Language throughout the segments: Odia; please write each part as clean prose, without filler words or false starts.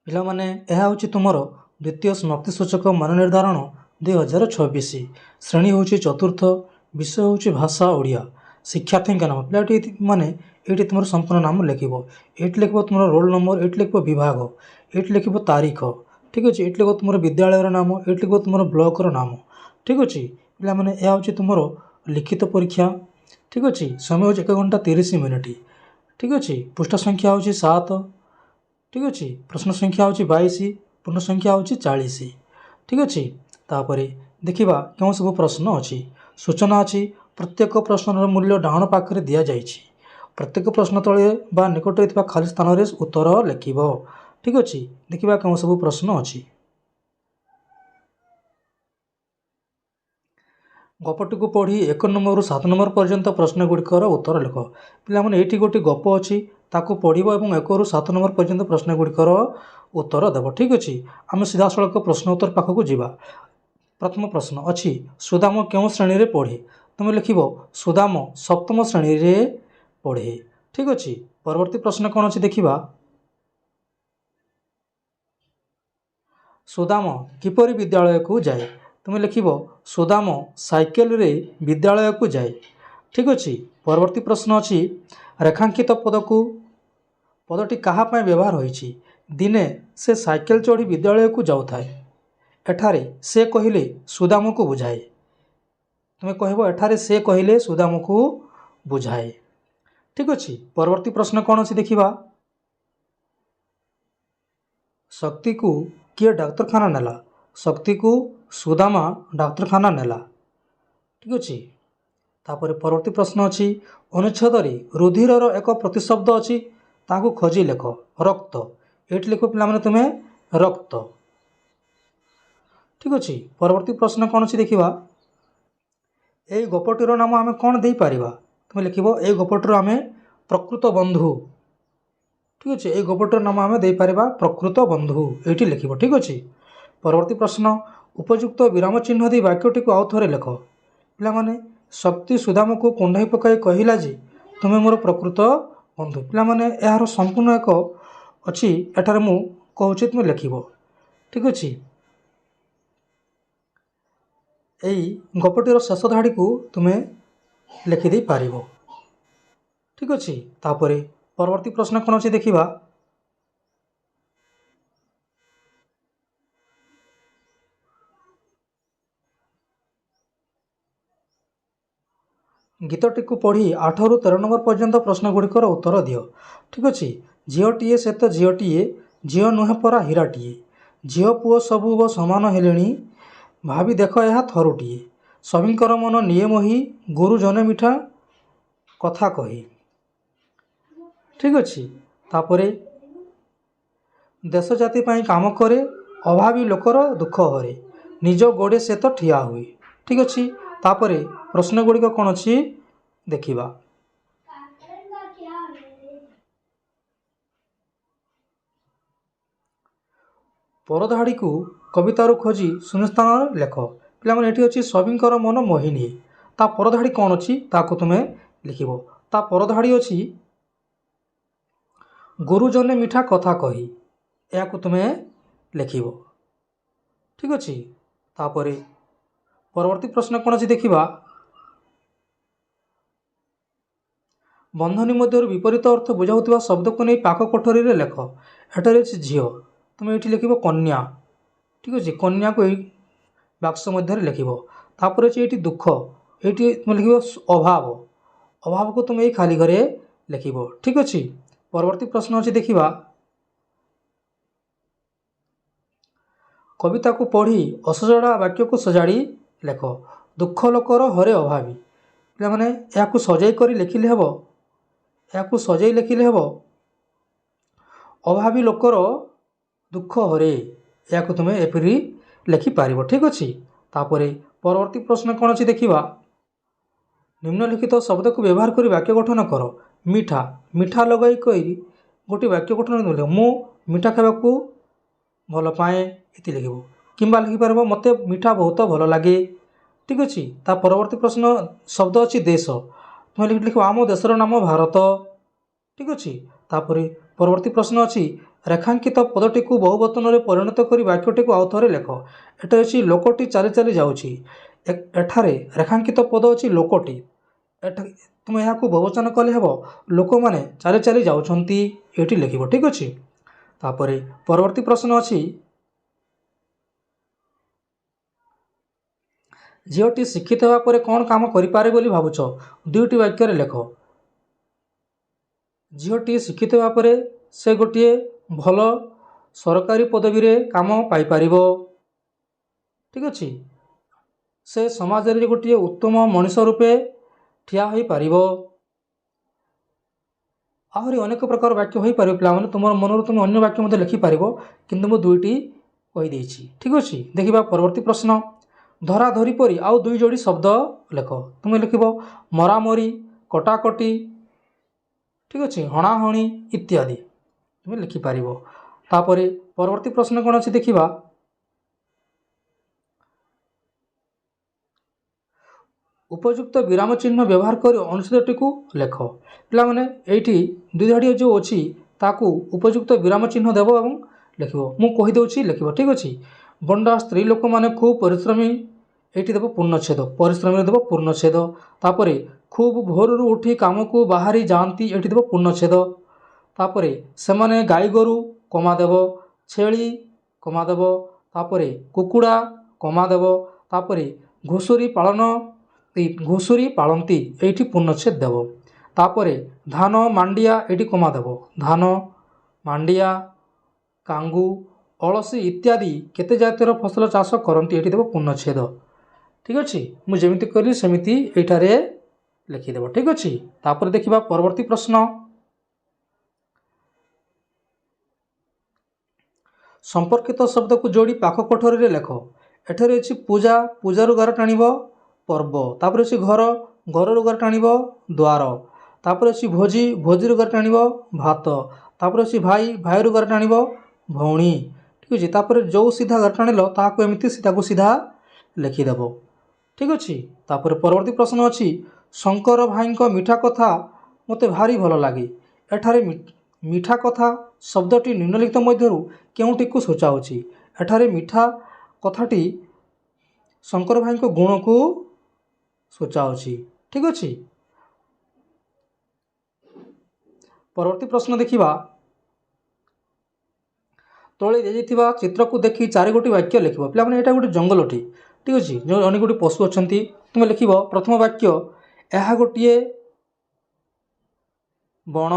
ପିଲାମାନେ ଏହା ହେଉଛି ତୁମର ଦ୍ୱିତୀୟ ସମାପ୍ତିସୂଚକ ମାନ ନିର୍ଦ୍ଧାରଣ 2026। ଶ୍ରେଣୀ ହେଉଛି ଚତୁର୍ଥ, ବିଷୟ ହେଉଛି ଭାଷା ଓଡ଼ିଆ। ଶିକ୍ଷାର୍ଥୀଙ୍କ ନାମ ପିଲାଟି ମାନେ ଏଇଠି ତୁମର ସମ୍ପୂର୍ଣ୍ଣ ନାମ ଲେଖିବ। ଏଇଠି ଲେଖିବ ତୁମର ରୋଲ୍ ନମ୍ବର, ଏଇଠି ଲେଖିବ ବିଭାଗ, ଏଇଠି ଲେଖିବ ତାରିଖ, ଠିକ୍ ଅଛି। ଏଇଠି ଲେଖିବ ତୁମର ବିଦ୍ୟାଳୟର ନାମ, ଏଇଠି ଲେଖିବ ତୁମର ବ୍ଲକର ନାମ, ଠିକ୍ ଅଛି। ପିଲାମାନେ ଏହା ହେଉଛି ତୁମର ଲିଖିତ ପରୀକ୍ଷା, ଠିକ୍ ଅଛି। ସମୟ ହେଉଛି 1 ଘଣ୍ଟା 30 ମିନିଟ୍, ଠିକ୍ ଅଛି। ପୃଷ୍ଠ ସଂଖ୍ୟା ହେଉଛି 7, ଠିକ୍ ଅଛି। ପ୍ରଶ୍ନ ସଂଖ୍ୟା ହେଉଛି 22, ପୂର୍ଣ୍ଣ ସଂଖ୍ୟା ହେଉଛି 40, ଠିକ୍ ଅଛି। ତାପରେ ଦେଖିବା କେଉଁ ସବୁ ପ୍ରଶ୍ନ ଅଛି। ସୂଚନା ଅଛି, ପ୍ରତ୍ୟେକ ପ୍ରଶ୍ନର ମୂଲ୍ୟ ଡାହାଣ ପାଖରେ ଦିଆଯାଇଛି। ପ୍ରତ୍ୟେକ ପ୍ରଶ୍ନ ତଳେ ବା ନିକଟରେ ଥିବା ଖାଲି ସ୍ଥାନରେ ଉତ୍ତର ଲେଖିବ, ଠିକ୍ ଅଛି। ଦେଖିବା କେଉଁ ସବୁ ପ୍ରଶ୍ନ ଅଛି। ଗପଟିକୁ ପଢ଼ି 1 ନମ୍ବରରୁ 7 ନମ୍ବର ପର୍ଯ୍ୟନ୍ତ ପ୍ରଶ୍ନଗୁଡ଼ିକର ଉତ୍ତର ଲେଖ। ପିଲାମାନେ ଏଇଠି ଗୋଟିଏ ଗପ ଅଛି, ତାକୁ ପଢ଼ିବ ଏବଂ 1ରୁ 7 ନମ୍ବର ପର୍ଯ୍ୟନ୍ତ ପ୍ରଶ୍ନଗୁଡ଼ିକର ଉତ୍ତର ଦେବ, ଠିକ୍ ଅଛି। ଆମେ ସିଧାସଳଖ ପ୍ରଶ୍ନ ଉତ୍ତର ପାଖକୁ ଯିବା। ପ୍ରଥମ ପ୍ରଶ୍ନ ଅଛି, ସୁଦାମ କେଉଁ ଶ୍ରେଣୀରେ ପଢ଼େ? ତୁମେ ଲେଖିବ ସୁଦାମ 7ମ ଶ୍ରେଣୀରେ ପଢ଼େ, ଠିକ୍ ଅଛି। ପରବର୍ତ୍ତୀ ପ୍ରଶ୍ନ କ'ଣ ଅଛି ଦେଖିବା। ସୁଦାମ କିପରି ବିଦ୍ୟାଳୟକୁ ଯାଏ? ତୁମେ ଲେଖିବ ସୁଦାମ ସାଇକେଲରେ ବିଦ୍ୟାଳୟକୁ ଯାଏ, ଠିକ୍ ଅଛି। ପରବର୍ତ୍ତୀ ପ୍ରଶ୍ନ ଅଛି, ରେଖାଙ୍କିତ ପଦଟି କାହା ପାଇଁ ବ୍ୟବହାର ହୋଇଛି? ଦିନେ ସେ ସାଇକେଲ ଚଢ଼ି ବିଦ୍ୟାଳୟକୁ ଯାଉଥାଏ। ଏଠାରେ ସେ କହିଲେ ସୁଦାମକୁ ବୁଝାଏ। ତୁମେ କହିବ ଏଠାରେ ସେ କହିଲେ ସୁଦାମକୁ ବୁଝାଏ, ଠିକ୍ ଅଛି। ପରବର୍ତ୍ତୀ ପ୍ରଶ୍ନ କ'ଣ ଅଛି ଦେଖିବା। ଶକ୍ତିକୁ କିଏ ଡାକ୍ତରଖାନା ନେଲା? ଶକ୍ତିକୁ ସୁଦାମା ଡାକ୍ତରଖାନା ନେଲା, ଠିକ୍ ଅଛି। ତାପରେ ପରବର୍ତ୍ତୀ ପ୍ରଶ୍ନ ଅଛି, ଅନୁଚ୍ଛେଦରେ ରୁଧିରର ଏକ ପ୍ରତିଶବ୍ଦ ଅଛି, ତାହାକୁ ଖୋଜି ଲେଖ। ରକ୍ତ, ଏଇଠି ଲେଖ ପିଲାମାନେ ତୁମେ ରକ୍ତ, ଠିକ୍ ଅଛି। ପରବର୍ତ୍ତୀ ପ୍ରଶ୍ନ କ'ଣ ଅଛି ଦେଖିବା। ଏହି ଗପଟିର ନାମ ଆମେ କ'ଣ ଦେଇପାରିବା? ତୁମେ ଲେଖିବ ଏହି ଗପଟିର ଆମେ ପ୍ରକୃତ ବନ୍ଧୁ, ଠିକ୍ ଅଛି। ଏହି ଗପଟିର ନାମ ଆମେ ଦେଇପାରିବା ପ୍ରକୃତ ବନ୍ଧୁ, ଏଇଠି ଲେଖିବ, ଠିକ୍ ଅଛି। ପରବର୍ତ୍ତୀ ପ୍ରଶ୍ନ, ଉପଯୁକ୍ତ ବିରାମ ଚିହ୍ନ ଦେଇ ବାକ୍ୟଟିକୁ ଆଉ ଥରେ ଲେଖ। ପିଲାମାନେ ଶକ୍ତି ସୁଦାମକୁ କୁଣ୍ଢାଇ ପକାଇ କହିଲା ଯେ ତୁମେ ମୋର ପ୍ରକୃତ ବନ୍ଧୁ। ପିଲାମାନେ ଏହାର ସମ୍ପୂର୍ଣ୍ଣ ଏକ ଅଛି, ଏଠାରେ ମୁଁ କହୁଛି ତୁମେ ଲେଖିବ, ଠିକ୍ ଅଛି। ଏହି ଗପଟିର ଶେଷ ଧାଡ଼ିକୁ ତୁମେ ଲେଖିଦେଇପାରିବ, ଠିକ୍ ଅଛି। ତାପରେ ପରବର୍ତ୍ତୀ ପ୍ରଶ୍ନ କ'ଣ ଅଛି ଦେଖିବା। ଗୀତଟିକୁ ପଢ଼ି 8ରୁ 13 ନମ୍ବର ପର୍ଯ୍ୟନ୍ତ ପ୍ରଶ୍ନଗୁଡ଼ିକର ଉତ୍ତର ଦିଅ, ଠିକ୍ ଅଛି। ଝିଅଟିଏ ସେ ତ ଝିଅଟିଏ, ଝିଅ ନୁହେଁ ପରା ହୀରାଟିଏ, ଝିଅ ପୁଅ ସବୁ ସମାନ ହେଲେଣି, ଭାବି ଦେଖ ଏହା ଥରୁଟିଏ, ସଭିଙ୍କର ମନ ନିଏ ମୋହି, ଗୁରୁ ଜନେ ମିଠା କଥା କହି, ଠିକ୍ ଅଛି। ତାପରେ ଦେଶ ଜାତି ପାଇଁ କାମ କରେ, ଅଭାବୀ ଲୋକର ଦୁଃଖ ହରେ, ନିଜ ଗୋଡ଼େ ସେ ତ ଠିଆ ହୁଏ, ଠିକ୍ ଅଛି। ତାପରେ ପ୍ରଶ୍ନ ଗୁଡ଼ିକ କ'ଣ ଅଛି ଦେଖିବା। ପରଧାଡ଼ିକୁ କବିତାରୁ ଖୋଜି ଶୂନ୍ୟସ୍ଥାନରେ ଲେଖ। ପିଲାମାନେ ଏଠି ଅଛି ସଭିଙ୍କର ମନ ମୋହି ନିଏ, ତା ପରଧାଡ଼ି କ'ଣ ଅଛି ତାକୁ ତୁମେ ଲେଖିବ। ତା ପରଧାଡ଼ି ଅଛି ଗୁରୁଜନେ ମିଠା କଥା କହି, ଏହାକୁ ତୁମେ ଲେଖିବ, ଠିକ୍ ଅଛି। ତାପରେ ପରବର୍ତ୍ତୀ ପ୍ରଶ୍ନ କ'ଣ ଅଛି ଦେଖିବା। ବନ୍ଧନୀ ମଧ୍ୟରୁ ବିପରୀତ ଅର୍ଥ ବୁଝାଉଥିବା ଶବ୍ଦକୁ ନେଇ ପାଖ କୋଠରୀରେ ଲେଖ। ଏଠାରେ ଅଛି ଝିଅ, ତୁମେ ଏଇଠି ଲେଖିବ କନ୍ୟା, ଠିକ୍ ଅଛି। କନ୍ୟାକୁ ଏଇ ବାକ୍ସ ମଧ୍ୟରେ ଲେଖିବ। ତାପରେ ଅଛି ଏଇଠି ଦୁଃଖ, ଏଇଠି ତୁମେ ଲେଖିବ ଅଭାବ, ଅଭାବକୁ ତୁମେ ଏଇ ଖାଲି ଘରେ ଲେଖିବ, ଠିକ୍ ଅଛି। ପରବର୍ତ୍ତୀ ପ୍ରଶ୍ନ ଅଛି ଦେଖିବା। କବିତାକୁ ପଢ଼ି ଅସଜଡ଼ା ବାକ୍ୟକୁ ସଜାଡ଼ି ଲେଖ। ଦୁଃଖ ଲୋକର ହରେ ଅଭାବୀ, ପିଲାମାନେ ଏହାକୁ ସଜାଇ କରି ଲେଖିଲେ ହେବ, ଏହାକୁ ସଜାଇ ଲେଖିଲେ ହେବ ଅଭାବୀ ଲୋକର ଦୁଃଖ ହରେ, ଏହାକୁ ତୁମେ ଏପରି ଲେଖିପାରିବ, ଠିକ୍ ଅଛି। ତାପରେ ପରବର୍ତ୍ତୀ ପ୍ରଶ୍ନ କ'ଣ ଅଛି ଦେଖିବା। ନିମ୍ନଲିଖିତ ଶବ୍ଦକୁ ବ୍ୟବହାର କରି ବାକ୍ୟ ଗଠନ କର। ମିଠା, ମିଠା ଲଗାଇ କରି ଗୋଟିଏ ବାକ୍ୟ ଗଠନ କର। ମୁଁ ମିଠା ଖାଇବାକୁ ଭଲ ପାଏ, ଏଠି ଲେଖିବ। କିମ୍ବା ଲେଖିପାରିବ ମୋତେ ମିଠା ବହୁତ ଭଲ ଲାଗେ, ଠିକ୍ ଅଛି। ତା ପରବର୍ତ୍ତୀ ପ୍ରଶ୍ନ ଶବ୍ଦ ଅଛି ଦେଶ, ତୁମେ ଲେଖିବ ଆମ ଦେଶର ନାମ ଭାରତ, ଠିକ୍ ଅଛି। ତାପରେ ପରବର୍ତ୍ତୀ ପ୍ରଶ୍ନ ଅଛି ରେଖାଙ୍କିତ ପଦଟିକୁ ବହୁବଚନରେ ପରିଣତ କରି ବାକ୍ୟଟିକୁ ଆଉ ଥରେ ଲେଖ। ଏଠାରେ ଅଛି ଲୋକଟି ଚାଲି ଚାଲି ଯାଉଛି। ଏଠାରେ ରେଖାଙ୍କିତ ପଦ ଅଛି ଲୋକଟି। ତୁମେ ଏହାକୁ ବହୁବଚନ କଲେ ହେବ ଲୋକମାନେ ଚାଲି ଚାଲି ଯାଉଛନ୍ତି, ଏଇଠି ଲେଖିବ। ଠିକ୍ ଅଛି। ତାପରେ ପରବର୍ତ୍ତୀ ପ୍ରଶ୍ନ ଅଛି, ଝିଅଟି ଶିକ୍ଷିତ ହେବା ପରେ କ'ଣ କାମ କରିପାରେ ବୋଲି ଭାବୁଛ? ଦୁଇଟି ବାକ୍ୟରେ ଲେଖ। ଝିଅଟି ଶିକ୍ଷିତ ହେବା ପରେ ସେ ଗୋଟିଏ ଭଲ ସରକାରୀ ପଦବୀରେ କାମ ପାଇପାରିବ। ଠିକ୍ ଅଛି। ସେ ସମାଜରେ ଗୋଟିଏ ଉତ୍ତମ ମଣିଷ ରୂପେ ଠିଆ ହୋଇପାରିବ। ଆହୁରି ଅନେକ ପ୍ରକାର ବାକ୍ୟ ହୋଇପାରିବ ପିଲାମାନେ, ତୁମର ମନରୁ ତୁମେ ଅନ୍ୟ ବାକ୍ୟ ମଧ୍ୟ ଲେଖିପାରିବ, କିନ୍ତୁ ମୁଁ ଦୁଇଟି କହିଦେଇଛି। ଠିକ୍ ଅଛି। ଦେଖିବା ପରବର୍ତ୍ତୀ ପ୍ରଶ୍ନ, ଧରାଧରି ପରି ଆଉ ଦୁଇ ଯୋଡ଼ି ଶବ୍ଦ ଲେଖ। ତୁମେ ଲେଖିବ ମରାମରି, କଟାକଟି, ଠିକ୍ ଅଛି, ହଣାହଣି ଇତ୍ୟାଦି ତୁମେ ଲେଖିପାରିବ। ତାପରେ ପରବର୍ତ୍ତୀ ପ୍ରଶ୍ନ କ'ଣ ଅଛି ଦେଖିବା, ଉପଯୁକ୍ତ ବିରାମ ଚିହ୍ନ ବ୍ୟବହାର କରି ଅନୁଚ୍ଛେଦଟିକୁ ଲେଖ। ପିଲାମାନେ ଏଇଠି ଦୁଇ ଧାଡ଼ିଆ ଯେଉଁ ଅଛି ତାକୁ ଉପଯୁକ୍ତ ବିରାମ ଚିହ୍ନ ଦେବ ଏବଂ ଲେଖିବ। ମୁଁ କହିଦେଉଛି, ଲେଖିବ। ଠିକ୍ ଅଛି। ବଣ୍ଡା ସ୍ତ୍ରୀ ଲୋକମାନେ ଖୁବ୍ ପରିଶ୍ରମୀ, ଏଇଠି ଦେବ ପୂର୍ଣ୍ଣଚ୍ଛେଦ, ପରିଶ୍ରମୀରେ ଦେବ ପୂର୍ଣ୍ଣଚ୍ଛେଦ। ତାପରେ ଖୁବ୍ ଭୋରରୁ ଉଠି କାମକୁ ବାହାରି ଯାଆନ୍ତି, ଏଇଠି ଦେବ ପୂର୍ଣ୍ଣଚ୍ଛେଦ। ତାପରେ ସେମାନେ ଗାଈ ଗୋରୁ କମା ଦେବ, ଛେଳି କମା ଦେବ, ତାପରେ କୁକୁଡ଼ା କମା ଦେବ, ତାପରେ ଘୁଷୁରୀ ପାଳନ୍ତି, ଏଇଠି ପୂର୍ଣ୍ଣଚ୍ଛେଦ ଦେବ। ତାପରେ ଧାନ ମାଣ୍ଡିଆ, ଏଇଠି କମା ଦେବ, ଧାନ ମାଣ୍ଡିଆ, କାଙ୍ଗୁ, ଅଳସୀ ଇତ୍ୟାଦି କେତେ ଜାତୀୟର ଫସଲ ଚାଷ କରନ୍ତି, ଏଇଠି ଦେବ ପୂର୍ଣ୍ଣଚ୍ଛେଦ। ଠିକ୍ ଅଛି। ମୁଁ ଯେମିତି କହିଲି ସେମିତି ଏଇଠାରେ ଲେଖିଦେବ। ଠିକ୍ ଅଛି। ତାପରେ ଦେଖିବା ପରବର୍ତ୍ତୀ ପ୍ରଶ୍ନ, ସମ୍ପର୍କିତ ଶବ୍ଦକୁ ଯୋଡ଼ି ପାଖ କୋଠରୀରେ ଲେଖ। ଏଠାରେ ଅଛି ପୂଜା, ପୂଜାରୁ ଗାର ଟାଣିବ ପର୍ବ। ତାପରେ ଅଛି ଘର, ଘରରୁ ଗାର ଟାଣିବ ଦ୍ୱାର। ତାପରେ ଅଛି ଭୋଜି, ଭୋଜିରୁ ଗାର ଟାଣିବ ଭାତ। ତାପରେ ଅଛି ଭାଇ, ଭାଇରୁ ଗାର ଟାଣିବ ଭଉଣୀ। ଠିକ୍ ଅଛି। ତାପରେ ଯେଉଁ ସିଧା ଗାର ଟାଣିଲ ତାହାକୁ ଏମିତି ସିଧାକୁ ସିଧା ଲେଖିଦେବ। ଠିକ୍ ଅଛି। ତାପରେ ପରବର୍ତ୍ତୀ ପ୍ରଶ୍ନ ଅଛି, ଶଙ୍କର ଭାଇଙ୍କ ମିଠା କଥା ମୋତେ ଭାରି ଭଲ ଲାଗେ। ଏଠାରେ ମିଠା କଥା ଶବ୍ଦଟି ନିମ୍ନଲିଖିତ ମଧ୍ୟରୁ କେଉଁଟିକୁ ସୂଚାଉଛି? ଏଠାରେ ମିଠା କଥାଟି ଶଙ୍କର ଭାଇଙ୍କ ଗୁଣକୁ ସୂଚାଉଛି। ଠିକ୍ ଅଛି। ପରବର୍ତ୍ତୀ ପ୍ରଶ୍ନ ଦେଖିବା, ତଳେ ଦିଆଯାଇଥିବା ଚିତ୍ରକୁ ଦେଖି 4 ବାକ୍ୟ ଲେଖିବ। ପିଲାମାନେ ଏଇଟା ଗୋଟେ ଜଙ୍ଗଲଟି। ଠିକ୍ ଅଛି। ଯେଉଁ ଅନେକ ଗୁଡ଼ିଏ ପଶୁ ଅଛନ୍ତି, ତୁମେ ଲେଖିବ ପ୍ରଥମ ବାକ୍ୟ, ଏହା ଗୋଟିଏ ବଣ।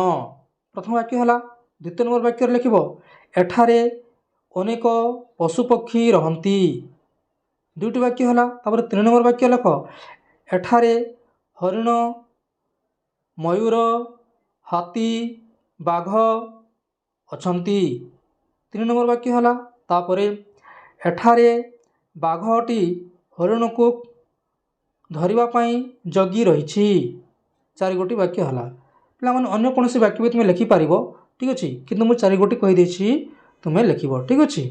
ପ୍ରଥମ ବାକ୍ୟ ହେଲା। ଦ୍ୱିତୀୟ ନମ୍ବର ବାକ୍ୟରେ ଲେଖିବ, ଏଠାରେ ଅନେକ ପଶୁପକ୍ଷୀ ରହନ୍ତି। ଦୁଇଟି ବାକ୍ୟ ହେଲା। ତାପରେ 3 ନମ୍ବର ବାକ୍ୟ ଲେଖ, ଏଠାରେ ହରିଣ, ମୟୂର, ହାତୀ, ବାଘ ଅଛନ୍ତି। 3 ନମ୍ବର ବାକ୍ୟ ହେଲା। ତାପରେ ଏଠାରେ ବାଘଟି ହରିଣକୁ ଧରିବା ପାଇଁ ଜଗି ରହିଛି। 4 ବାକ୍ୟ ହେଲା। ପିଲାମାନେ ଅନ୍ୟ କୌଣସି ବାକ୍ୟ ବି ତୁମେ ଲେଖିପାରିବ। ଠିକ୍ ଅଛି। କିନ୍ତୁ ମୁଁ 4 କହିଦେଇଛି, ତୁମେ ଲେଖିବ। ଠିକ୍ ଅଛି।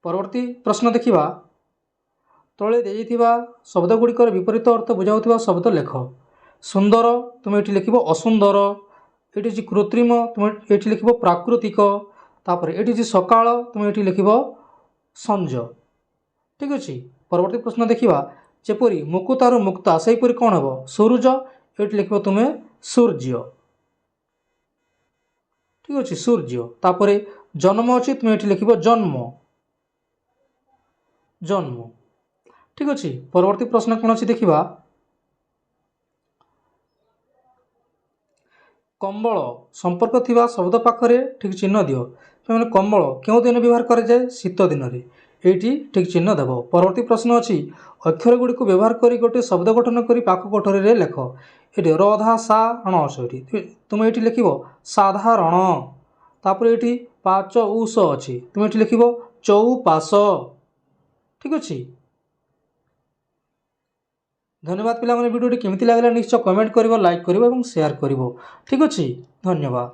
ପରବର୍ତ୍ତୀ ପ୍ରଶ୍ନ ଦେଖିବା, ତଳେ ଦିଆଯାଇଥିବା ଶବ୍ଦଗୁଡ଼ିକର ବିପରୀତ ଅର୍ଥ ବୁଝାଉଥିବା ଶବ୍ଦ ଲେଖ। ସୁନ୍ଦର, ତୁମେ ଏଠି ଲେଖିବ ଅସୁନ୍ଦର। ଏଠି ଅଛି କୃତ୍ରିମ, ତୁମେ ଏଠି ଲେଖିବ ପ୍ରାକୃତିକ। ତାପରେ ଏଠି ଅଛି ସକାଳ, ତୁମେ ଏଠି ଲେଖିବ ସଞ୍ଜ। ଠିକ୍ ଅଛି। ପରବର୍ତ୍ତୀ ପ୍ରଶ୍ନ ଦେଖିବା, ଯେପରି ମୁକୁତାରୁ ମୁକ୍ତା ସେହିପରି କ'ଣ ହେବ? ସୂରୁଜ, ଏଠି ଲେଖିବ ତୁମେ ସୂର୍ଯ୍ୟ। ଠିକ୍ ଅଛି, ସୂର୍ଯ୍ୟ। ତାପରେ ଜନ୍ମ ଅଛି, ତୁମେ ଏଠି ଲେଖିବ ଜନ୍ମ, ଜନ୍ମ। ଠିକ୍ ଅଛି। ପରବର୍ତ୍ତୀ ପ୍ରଶ୍ନ କ'ଣ ଅଛି ଦେଖିବା, କମ୍ବଳ ସମ୍ପର୍କ ଥିବା ଶବ୍ଦ ପାଖରେ ଠିକ୍ ଚିହ୍ନ ଦିଅ। ମାନେ କମ୍ବଳ କେଉଁ ଦିନ ବ୍ୟବହାର କରାଯାଏ? ଶୀତ ଦିନରେ। ଏଇଠି ଠିକ୍ ଚିହ୍ନ ଦେବ। ପରବର୍ତ୍ତୀ ପ୍ରଶ୍ନ ଅଛି, ଅକ୍ଷର ଗୁଡ଼ିକୁ ବ୍ୟବହାର କରି ଗୋଟିଏ ଶବ୍ଦ ଗଠନ କରି ପାଖ କୋଠରୀରେ ଲେଖ। ଏଠି ର ଧା ସା ଣ ଅଛି, ଏଠି ତୁମେ ଏଠି ଲେଖିବ ସାଧାରଣ। ତାପରେ ଏଠି ପାଚ ଉଷ ଅଛି, ତୁମେ ଏଠି ଲେଖିବ ଚଉପାଶ। ଠିକ୍ ଅଛି। ଧନ୍ୟବାଦ ପିଲାମାନେ। ଭିଡ଼ିଓଟି କେମିତି ଲାଗିଲା ନିଶ୍ଚୟ କମେଣ୍ଟ କରିବ, ଲାଇକ୍ କରିବ ଏବଂ ସେୟାର କରିବ। ଠିକ୍ ଅଛି। ଧନ୍ୟବାଦ।